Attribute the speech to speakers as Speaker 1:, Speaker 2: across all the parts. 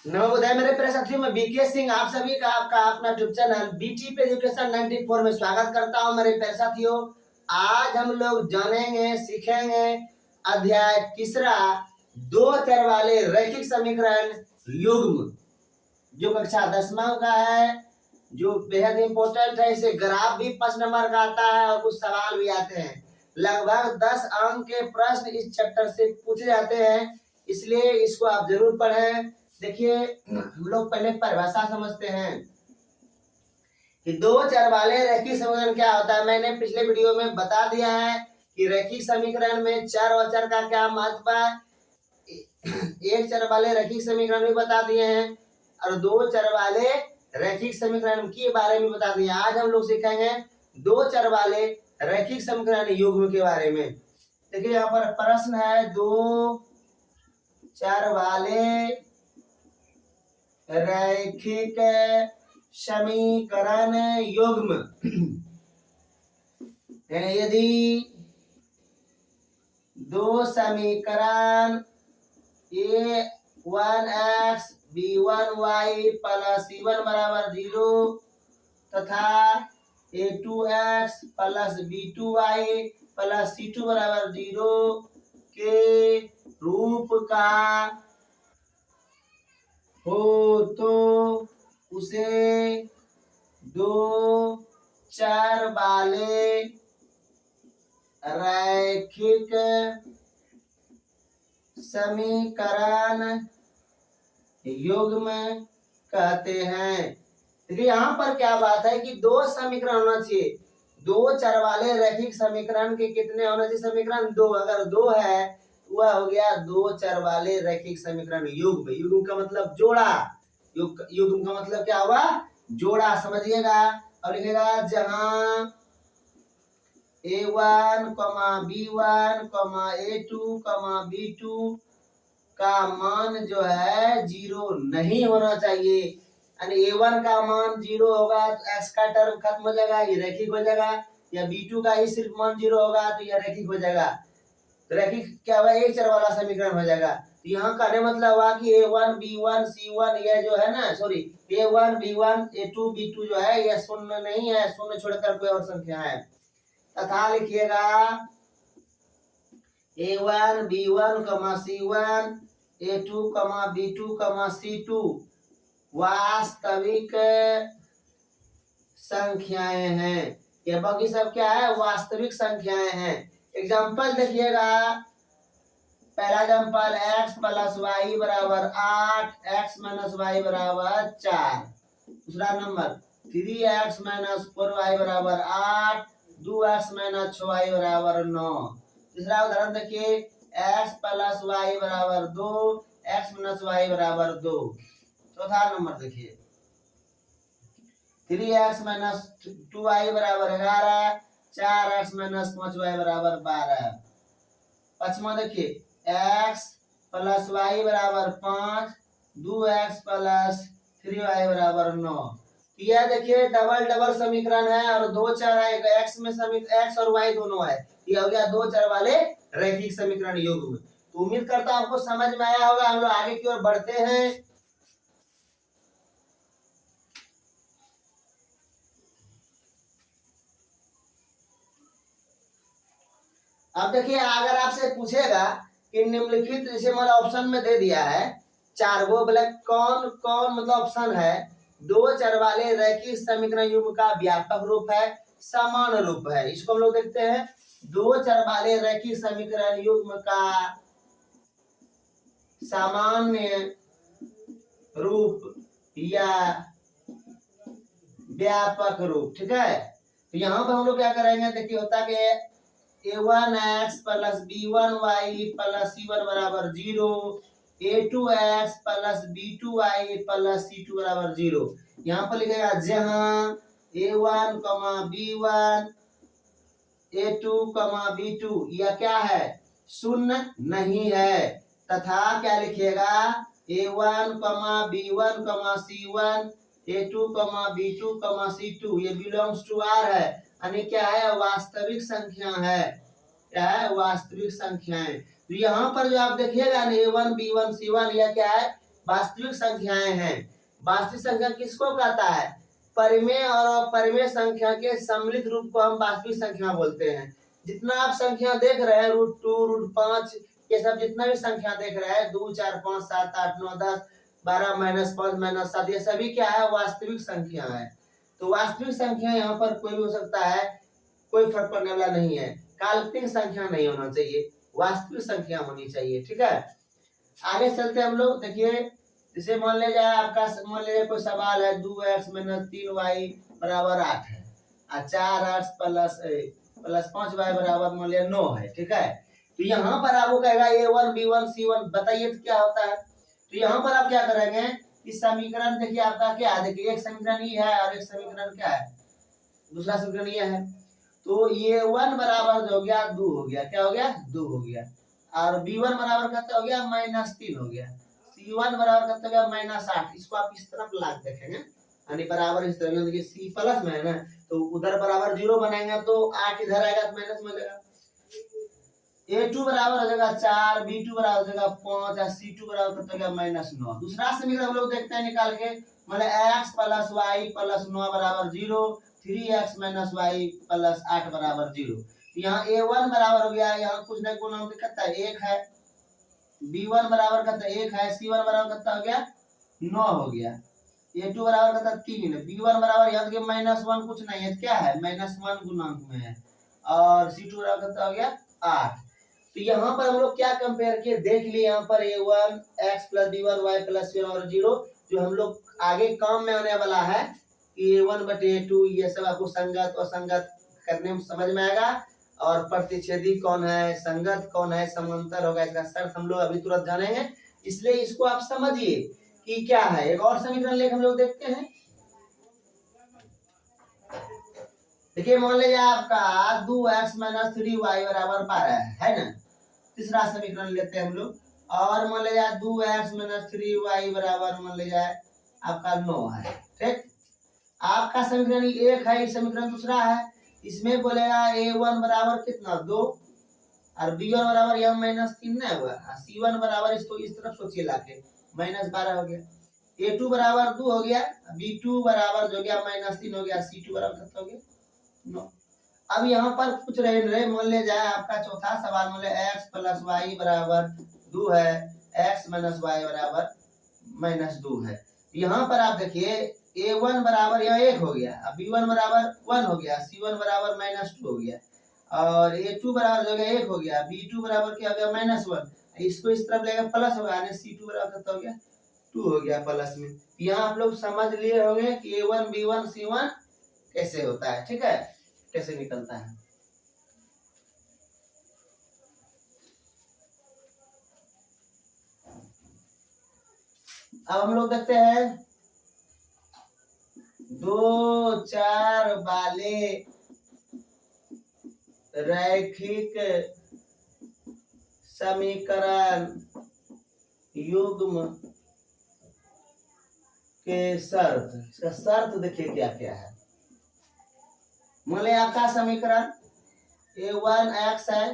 Speaker 1: नवोदय मेरे प्यारे साथियों, मैं बीके सिंह आप सभी का आपका अपना यूट्यूब चैनल बीटी पे एजुकेशन 94 में स्वागत करता हूं। मेरे प्यारे साथियों, आज हम लोग जानेंगे सीखेंगे अध्याय तीसरा दो चर वाले रैखिक समीकरण युग्म, जो कक्षा 10वीं का है, जो बेहद इंपॉर्टेंट है। इसे ग्राफ भी 5 नंबर का आता है और कुछ सवाल भी आते हैं। लगभग 10 अंक के प्रश्न इस चैप्टर से पूछे जाते हैं, इसलिए इसको आप जरूर पढ़ें। देखिए, हम लोग पहले परिभाषा समझते हैं कि दो चर वाले रैखिक समीकरण क्या होता है। मैंने पिछले वीडियो में बता दिया है कि रैखिक समीकरण में चर और अचर का क्या महत्व है। एक चर वाले रैखिक समीकरण भी बता दिए हैं और दो चर वाले रैखिक समीकरण के बारे में बता दिए। आज हम लोग सीखेंगे दो चर वाले रैखिक समीकरण युग्म के बारे में। देखिए, यहाँ पर प्रश्न है, दो चर वाले रैखिक समीकरण युग्म यदि दो समीकरण a1x b1y प्लस c1 बराबर 0 तथा a2x plus b2y plus c2 बराबर 0 के रूप का हो तो उसे दो चर वाले रैखिक समीकरण युग्म कहते हैं। देखिए, यहाँ पर क्या बात है कि दो समीकरण होना चाहिए। दो चर वाले रैखिक समीकरण के कितने होना चाहिए? समीकरण दो। अगर दो है, वह हो गया दो चर वाले रैखिक समीकरण युग्म। युग्म का मतलब जोड़ा। युग्म का मतलब क्या हुआ? जोड़ा, समझिएगा। और लिखेगा जहां a1, b1, a2, b2 का मान जो है 0 नहीं होना चाहिए। यानी a1 का मान 0 होगा तो x का टर्म खत्म हो जाएगा, ये रैखिक हो जाएगा। या b2 का ही सिर्फ मान 0 होगा तो यह रैखिक हो जाएगा। तो रैखिक क्या हुआ? एक चर वाला समीकरण हो जाएगा। तो यहाँ कहने मतलब हुआ कि a1, b1, c1 यह जो है ना, sorry, a1, b1, a2, b2 जो है यह शून्य नहीं है, शून्य छोड़कर कोई और संख्या है। तथा लिखिएगा a1, b1, c1, a2, b2, c2 वास्तविक संख्याएं हैं। ये बाकी सब क्या है? वास्तविक संख्याएं हैं। एग्जाम्पल देखिएगा। पहला एग्जाम्पल x प्लस वाई बराबर 8, x माइनस वाई बराबर 4। दूसरा नंबर 3x माइनस 4y बराबर 8, 2x माइनस 6y बराबर 9। तीसरा उदाहरण देखिए, x प्लस वाई बराबर 2, x माइनस वाई बराबर 2। चौथा नंबर देखिए, 3x माइनस 2y बराबर 11, 4x माइनस 5y बराबर 12। पांचवा देखिए, x प्लस वाई बराबर 5, 2x प्लस 3y बराबर 9। यह देखिए डबल डबल समीकरण है और दो चर है। x में x और y दोनों है। यह हो गया दो चर वाले रैखिक समीकरण युग्म। तो उम्मीद करता हूं आपको समझ में आया होगा। हम लोग आगे की ओर बढ़ते हैं। अब देखिए, अगर आपसे पूछेगा कि निम्नलिखित, जैसे मैंने ऑप्शन में दे दिया है 4 गो, बोले कौन कौन, मतलब ऑप्शन है दो चर वाले रैखिक समीकरण युग्म का व्यापक रूप है, समान रूप है। इसको हम लोग देखते हैं। दो चर वाले रैखिक समीकरण युग्म का सामान्य रूप या व्यापक रूप, ठीक है। तो यहाँ पर हम लोग क्या करेंगे? देखिए, होता है a1x plus b1y plus c1 बराबर 0, a2x plus b2y plus c2 बराबर 0। यहाँ पर लिखेगा जहां a1, b1, a2, b2 यह क्या है? शून्य नहीं है। तथा क्या लिखिएगा? a1, b1, c1, a2, b2, c2 ये बिलोंग्स टू r है, यानी क्या है? वास्तविक संख्या है। क्या है? वास्तविक संख्याएं। तो यहाँ पर जो आप देखिएगा a1, b1, c1 यह क्या है? वास्तविक संख्याएं हैं। वास्तविक संख्या किसको कहता है? परिमेय और अपरिमेय संख्या के सम्मिलित रूप को हम वास्तविक संख्या बोलते हैं। जितना आप संख्या देख रहे हैं √2, √5 ये सब जितना भी संख्या देख रहे हैं 2, 4, 5, 7, 8, 9, 10, 12, -5, -7 ये सभी क्या है? वास्तविक संख्या है। तो वास्तविक संख्या यहाँ पर कोई भी हो सकता है, कोई फर्क पड़ने वाला नहीं है। काल्पनिक संख्या नहीं होना चाहिए, वास्तविक संख्या होनी चाहिए। ठीक है, आगे चलते हम लोग। देखिए जैसे मान लीजिए आपका कोई सवाल है 2x - 3y = 8 है और 4x प्लस 5y = मान लिया 9 है। ठीक है, तो यहाँ पर आपको कहेगा a1 b1 c1 बताइए तो क्या होता है। तो यहाँ पर आप क्या करेंगे, इस समीकरण देखिए आपका क्या है, देखिए एक समीकरण ये है और एक समीकरण क्या है, दूसरा समीकरण ये है। तो ये 1 बराबर जो हो गया 2 हो गया, क्या हो गया? 2 हो गया। और b1 बराबर कितना हो गया? -3 हो गया। c1 बराबर कितना हो गया? -8। इसको आप इस तरफ ला देखेंगे यानी बराबर इस तरह, देखिए c प्लस में है ना, तो उधर बराबर 0 बनाएंगे तो 8 इधर आएगा तो माइनस में हो जाएगा। a2 बराबर हो जाएगा 4, b2 बराबर हो जाएगा 5 और c2 बराबर कितना हो गया? -9। दूसरा समीकरण हम लोग देखते हैं निकाल के, मतलब x + y + 9 = 0, 3x - y + 8 = 0। यहाँ a1 बराबर हो गया, यहाँ कुछ नहीं गुना कितना है? 1 है। b1 बराबर कितना? 1 है। c1 बराबर कितना हो गया? 9 हो गया। a2 बराबर कितना? 3 है। b1 बराबर यहाँ देखिए -1 कुछ नहीं है, क्या है? -1 गुणांक में है। और c2 बराबर कितना हो गया? 8। तो यहाँ पर हम लोग क्या कंपेयर किए देख लिए, यहाँ पर a1 x + b1 y + c1 और 0 जो हम लोग आगे काम में आने वाला है a1/a2 ये सब आपको संगत और असंगत करने में समझ में आएगा। और प्रतिच्छेदी कौन है, संगत कौन है, समांतर होगा, इसका शर्त हम लोग अभी तुरंत जानेंगे। इसलिए इसको आप समझिए कि क्या है। एक और समीकरण लेकर हम लोग देखते हैं। देखिए मान लीजिए आपका 2x - 3y = 12 है ना। तीसरा समीकरण लेते हैं हम लोग, और मान लीजिए 2x - 3y = मान लीजिए आपका 9 है। ठीक, आपका समीकरण एक है, समीकरण दूसरा है। इसमें बोलेगा a1 बराबर कितना? 2 और b1 बराबर यहाँ -3 ना हुआ, c1 बराबर इसको इस तरफ सोचिए लाके -12 हो गया। a2 बराबर 2 हो गया, b2 बराबर जो गया -3 हो गया, c2 बराबर कितना हो गया? 9। अब यहाँ पर कुछ रहे मान ले जाए आपका चौथा सवाल, मान ले x + y = 2 है, x - y = -2 है। यहाँ पर आप देखिए a1 बराबर यहाँ 1 हो गया, b1 बराबर 1 हो गया, c1 बराबर -2 हो गया, और a2 बराबर जो गया 1 हो गया, b2 बराबर क्या हो गया? -1। इसको इस तरफ लेगा प्लस होगा, यानी c2 बराबर कितना हो गया? 2 हो गया प्लस में। यहाँ आप लोग समझ लिए होंगे कि a1 b1 c1 कैसे होता है। ठीक है, कैसे निकलता है। अब हम लोग देखते हैं 2, 4 वाले रैखिक समीकरण युग्म के शर्त। इसका शर्त देखिए क्या क्या है। मान लिया आपका समीकरण a1 x है,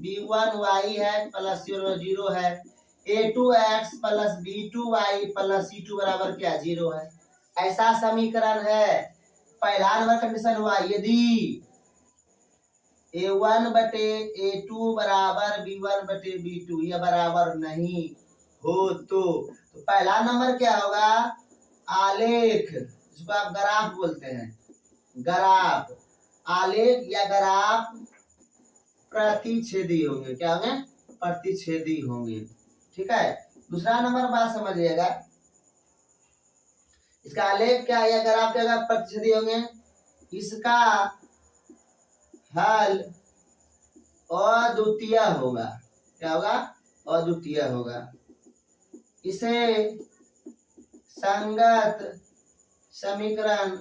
Speaker 1: b1 y है प्लस 0 है, a2 x + b2 y + c2 बराबर क्या? 0 है। ऐसा समीकरण है। पहला नंबर कंडीशन हुआ यदि a1/a2 = b1/b2 ये बराबर नहीं हो तो पहला नंबर क्या होगा? आलेख, जिसको आप ग्राफ बोलते हैं, ग्राफ, आलेख या ग्राफ प्रतिच्छेदी होंगे। क्या होंगे? प्रतिच्छेदी होंगे। ठीक है, दूसरा नंबर बात समझिएगा, इसका आलेख क्या है या ग्राफ क्या प्रतिच्छेदी होंगे। इसका हल अद्वितीय होगा। क्या होगा? अद्वितीय होगा। इसे संगत समीकरण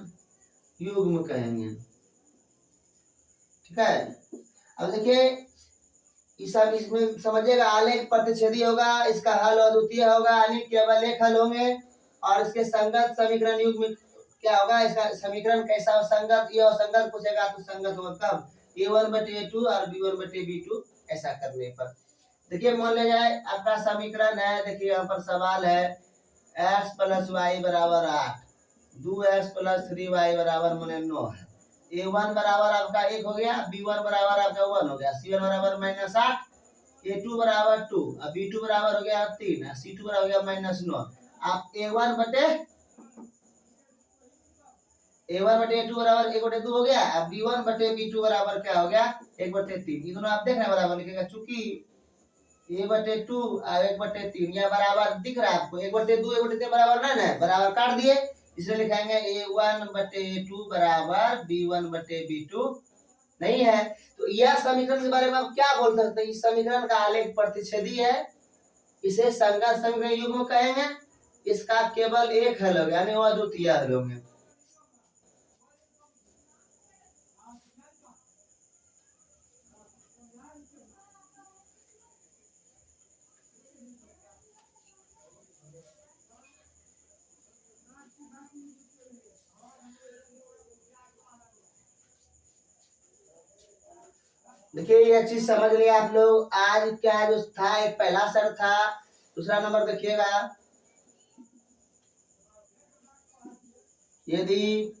Speaker 1: युग्म कहेंगे। ठीक है, अब देखिए इसमें समझिएगा, आलेख प्रतिच्छेदी होगा, इसका हल अद्वितीय होगा, यानी केवल एक हल होंगे, और इसके संगत समीकरण युग्म क्या होगा? इसका समीकरण कैसा हो? संगत। ये असंगत पूछेगा तो संगत होगा कब? a1/a2 और b1/b2 ऐसा करने पर। देखिए मान लिया जाए आपका समीकरण है, देखिए यहाँ पर सवाल है x प्लस वाई बराबर 8, 2x प्लस 3y बराबर मने 9 है। a1 बराबर आपका 1 हो गया, b1 बराबर आपका 1 हो गया, c1 बराबर -8, a2 बराबर 2, अब b2 बराबर हो गया 3, c2 बराबर हो गया -9। आप a1 बटे a2 बराबर 1/2 हो गया। अब b1 बटे b2 बराबर क्या हो गया 1/3। ये दोनों आप देख रहे हैं बराबर लिखेगा, चूंकि a/2 और 1/3 यह बराबर दिख रहा है आपको, 1/2 1/3 बराबर ना है, बराबर काट दिए, इसलिए लिखाएंगे a1/2 बराबर b1/b2 नहीं है। तो यह समीकरण के बारे में आप क्या बोल सकते हैं, इस समीकरण का आलेख प्रतिच्छेदी है, इसे संगत समीकरण युग्म कहेंगे, इसका केवल एक हल होगा यानी वह अद्वितीय हल होंगे। देखिए यह चीज समझ लिया आप लोग। आज क्या जो था, एक पहला सर था, दूसरा नंबर देखिएगा, यदि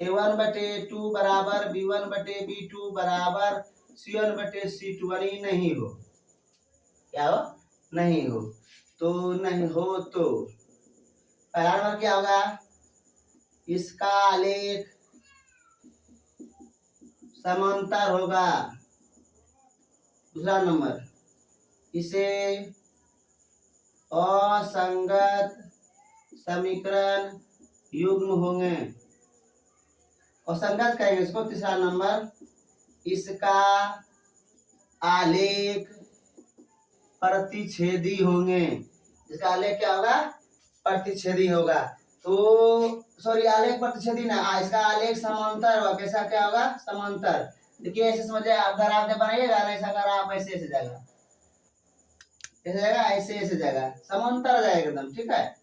Speaker 1: a1/2 बराबर b1/b2 बराबर c1/c2 नहीं हो, क्या हो नहीं हो, तो नहीं हो तो पहला नंबर क्या होगा, इसका आलेख समांतर होगा। दूसरा नंबर, इसे असंगत समीकरण युग्म होंगे, असंगत कहेंगे इसको। तीसरा नंबर, इसका आलेख प्रतिच्छेदी होंगे, इसका आलेख क्या होगा प्रतिच्छेदी होगा। तो सॉरी आलेख प्रतिच्छेदी ना, इसका आलेख समांतर होगा। कैसा क्या होगा समांतर। देखिए ऐसे समझिए, अगर आप जब बनाइएगा ना ऐसा, अगर आप ऐसे ऐसे जाएगा, ऐसे जाएगा, ऐसे ऐसे जाएगा, समांतर जाएगा एकदम, ठीक है।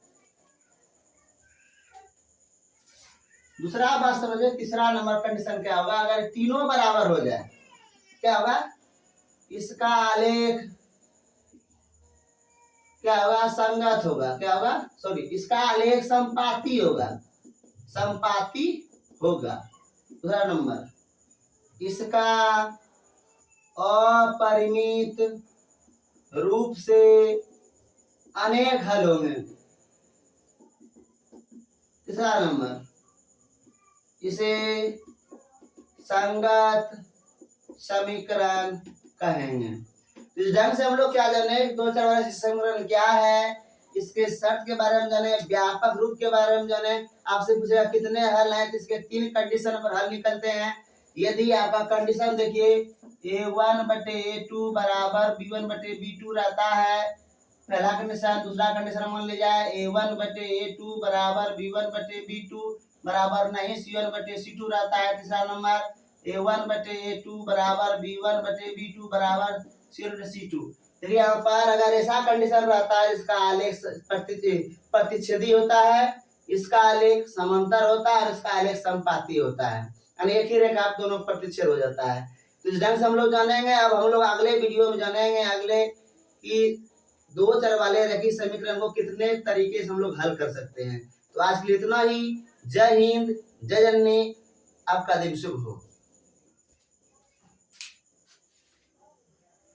Speaker 1: दूसरा बात समझिए, तीसरा नंबर कंडीशन क्या होगा, अगर तीनों बराबर हो जाए क्या होगा, इसका आलेख क्या होगा संगत होगा, क्या होगा सॉरी इसका आलेख संपाती होगा, संपाती होगा। दूसरा नंबर, इसका अपरिमित रूप से अनेक हल होंगे। तीसरा नंबर, इसे संगत समीकरण कहेंगे। इस ढंग से हम लोग क्या जाने, दो चार वाला समीकरण क्या है, इसके शर्त के बारे में जाने, व्यापक रूप के बारे में जाने। आपसे पूछेगा कितने हल हैं, तो इसके 3 कंडीशन पर हल निकलते हैं। यदि आपका कंडीशन देखिए a1/a2 बराबर b1/b2 रहता है, पहला कंडीशन। दूसरा कंडीशन मान लिया जाए a1/a2 बराबर b1/b2 बराबर नहीं c1/c2 रहता है। तीसरा नंबर a1/a2 बराबर b1/b2 बराबर c1/c2। देखिए यहाँ पर अगर ऐसा कंडीशन रहता है, इसका आलेख प्रतिच्छेदी होता है, इसका आलेख समांतर होता है और इसका आलेख संपाती होता है, यानी एक ही रेखा आप दोनों प्रतिच्छेद हो जाता है। तो इस ढंग से हम लोग जानेंगे। अब हम लोग अगले वीडियो में जानेंगे अगले कि दो चर वाले रेखीय समीकरण को कितने तरीके से हम लोग हल कर सकते हैं। तो आज के लिए इतना ही। जय हिंद, जय जननी, आपका दिन शुभ हो।